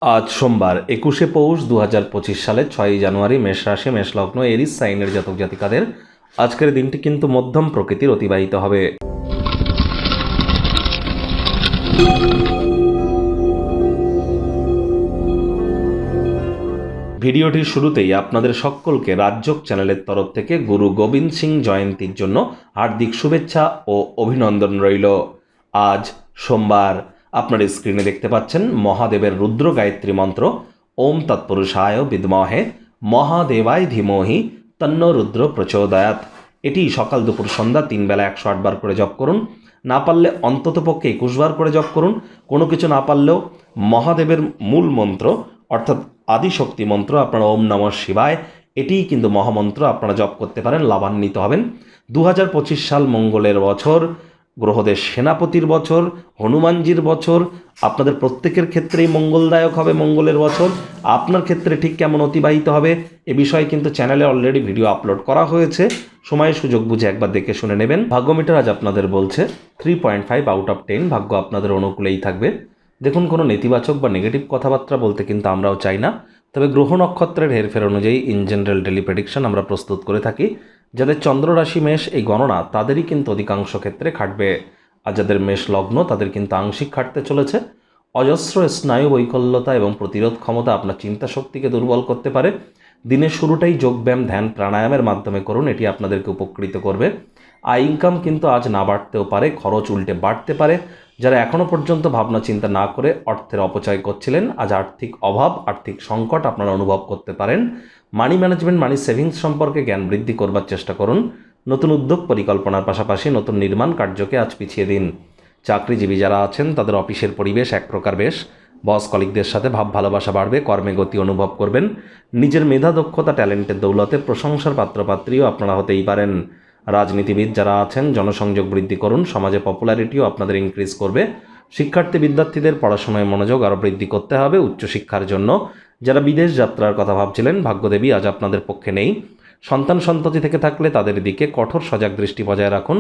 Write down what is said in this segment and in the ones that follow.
আজ সোমবার ২১শে পৌষ ২০২৫ সালের ৬ই জানুয়ারি মেষ রাশি মেষলগ্ন এরিস সাইনের জাতক জাতিকাদের আজকের দিনটি কিন্তু মধ্যম প্রকৃতির অতিবাহিত হবে। ভিডিওটির শুরুতেই আপনাদের সকলকে রাজযোগ চ্যানেলের তরফ থেকে গুরু গোবিন্দ সিং জয়ন্তীর জন্য হার্দিক শুভেচ্ছা ও অভিনন্দন রইল। আজ সোমবার আপনার স্ক্রিনে দেখতে পাচ্ছেন মহাদেবের রুদ্র গায়ত্রী মন্ত্র ওম তৎপুরুষায় বিদ্মহে মহাদেবায় ধীমহি তন্ন রুদ্র প্রচোদয়াৎ। এটি সকাল দুপুর সন্ধ্যা 3 বেলা 108 বার করে জপ করুন। না পারলে অন্ততপক্ষে 21 বার করে জপ করুন। কোনো কিছু না পারলেও মহাদেবের মূল মন্ত্র অর্থাৎ আদিশক্তি মন্ত্র আপনারা ওম নমঃ শিবায় এটিই কিন্তু মহামন্ত্র আপনারা জপ করতে পারেন, লাভান্বিত হবেন। ২০২৫ সাল মঙ্গলের বছর, গ্রহদের সেনাপতির বছর, হনুমানজির বছর, আপনাদের প্রত্যেকের ক্ষেত্রেই মঙ্গলদায়ক হবে মঙ্গলের বছর। আপনার ক্ষেত্রে ঠিক কেমন অতিবাহিত হবে এ বিষয়ে কিন্তু চ্যানেলে অলরেডি ভিডিও আপলোড করা হয়েছে, সময় সুযোগ বুঝে একবার দেখে শুনে নেবেন। ভাগ্যমিটার আজ আপনাদের বলছে 3.5 আউট অফ 10, ভাগ্য আপনাদের অনুকূলেই থাকবে। দেখুন, কোনো নেতিবাচক বা নেগেটিভ কথাবার্তা বলতে কিন্তু আমরাও চাই না, তবে গ্রহ নক্ষত্রের হেরফের অনুযায়ী ইন জেনারেল ডেলি প্রেডিকশন আমরা প্রস্তুত করে থাকি। যাদের চন্দ্র রাশি মেষ, এই গণনা তাদেরই কিন্তু অধিকাংশ ক্ষেত্রে খাটবে। আর যাদের মেষ লগ্ন তাদের কিন্তু আংশিক খাটতে চলেছে। অজস্র স্নায়ু বৈকল্যতা এবং প্রতিরোধ ক্ষমতা আপনার চিন্তা শক্তিকে দুর্বল করতে পারে। দিনের শুরুটাই যোগব্যায়াম ধ্যান প্রাণায়ামের মাধ্যমে করুন, এটি আপনাদেরকে উপকৃত করবে। আয় ইনকাম কিন্তু আজ না বাড়তেও পারে, খরচ উল্টে বাড়তে পারে। যারা এখনও পর্যন্ত ভাবনা চিন্তা না করে অর্থের অপচয় করছিলেন, আজ আর্থিক অভাব, আর্থিক সংকট আপনারা অনুভব করতে পারেন। মানি ম্যানেজমেন্ট, মানি সেভিংস সম্পর্কে জ্ঞান বৃদ্ধি করবার চেষ্টা করুন। নতুন উদ্যোগ পরিকল্পনার পাশাপাশি নতুন নির্মাণ কার্যকে আজ পিছিয়ে দিন। চাকরিজীবী যারা আছেন তাদের অফিসের পরিবেশ এক প্রকার বেশ, বস কলিগদের সাথে ভাব ভালোবাসা বাড়বে, কর্মে গতি অনুভব করবেন। নিজের মেধা দক্ষতা ট্যালেন্টের দৌলতে প্রশংসার পাত্রপাত্রীও আপনারা হতেই পারেন। রাজনীতিবিদ যারা আছেন জনসংযোগ বৃদ্ধি করুন, সমাজে পপুলারিটিও আপনাদের ইনক্রিজ করবে। শিক্ষার্থী বিদ্যার্থীদের পড়াশোনায় মনোযোগ আরও বৃদ্ধি করতে হবে উচ্চশিক্ষার জন্য। যারা বিদেশ যাত্রার কথা ভাবছিলেন, ভাগ্যদেবী আজ আপনাদের পক্ষে নেই। সন্তান সন্ততি থেকে থাকলে তাদের দিকে কঠোর সজাগ দৃষ্টি বজায় রাখুন।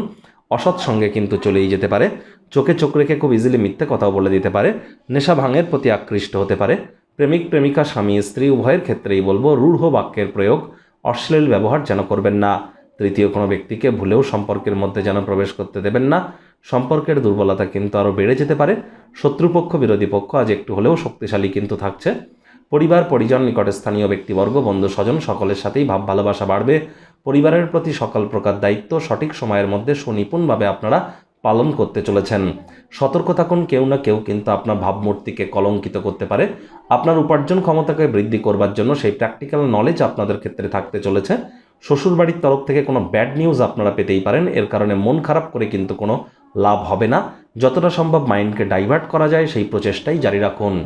অসৎ সঙ্গে কিন্তু চলেই যেতে পারে। চোখে চোখ রেখে খুব ইজিলি মিথ্যে কথাও বলে দিতে পারে। নেশা ভাঙের প্রতি আকৃষ্ট হতে পারে। প্রেমিক প্রেমিকা স্বামী স্ত্রী উভয়ের ক্ষেত্রেই বলবো রূঢ় বাক্যের প্রয়োগ, অশ্লীল ব্যবহার যেন করবেন না। তৃতীয় কোনো ব্যক্তিকে ভুলেও সম্পর্কের মধ্যে যেন প্রবেশ করতে দেবেন না। সম্পর্কের দুর্বলতা কিন্তু আরও বেড়ে যেতে পারে। শত্রুপক্ষ বিরোধী পক্ষ আজ একটু হলেও শক্তিশালী কিন্তু থাকছে। পরিবার পরিজন নিকটে স্থানীয় ব্যক্তিবর্গ বন্ধু স্বজন সকলের সাথেই ভাব ভালোবাসা বাড়বে। পরিবারের প্রতি সকল প্রকার দায়িত্ব সঠিক সময়ের মধ্যে সুনিপুণভাবে আপনারা পালন করতে চলেছেন। সতর্ক থাকুন, কেউ না কেউ কিন্তু আপনার ভাবমূর্তিকে কলঙ্কিত করতে পারে। আপনার উপার্জন ক্ষমতাকে বৃদ্ধি করবার জন্য সেই প্র্যাকটিক্যাল নলেজ আপনাদের ক্ষেত্রে থাকতে চলেছে। শ্বশুরবাড়ির তরফ থেকে কোনো ব্যাড নিউজ আপনারা পেতেই পারেন, এর কারণে মন খারাপ করে কিন্তু কোনো লাভ হবে না। যতটা সম্ভব মাইন্ডকে ডাইভার্ট করা যায় সেই প্রচেষ্টাই জারি রাখুন।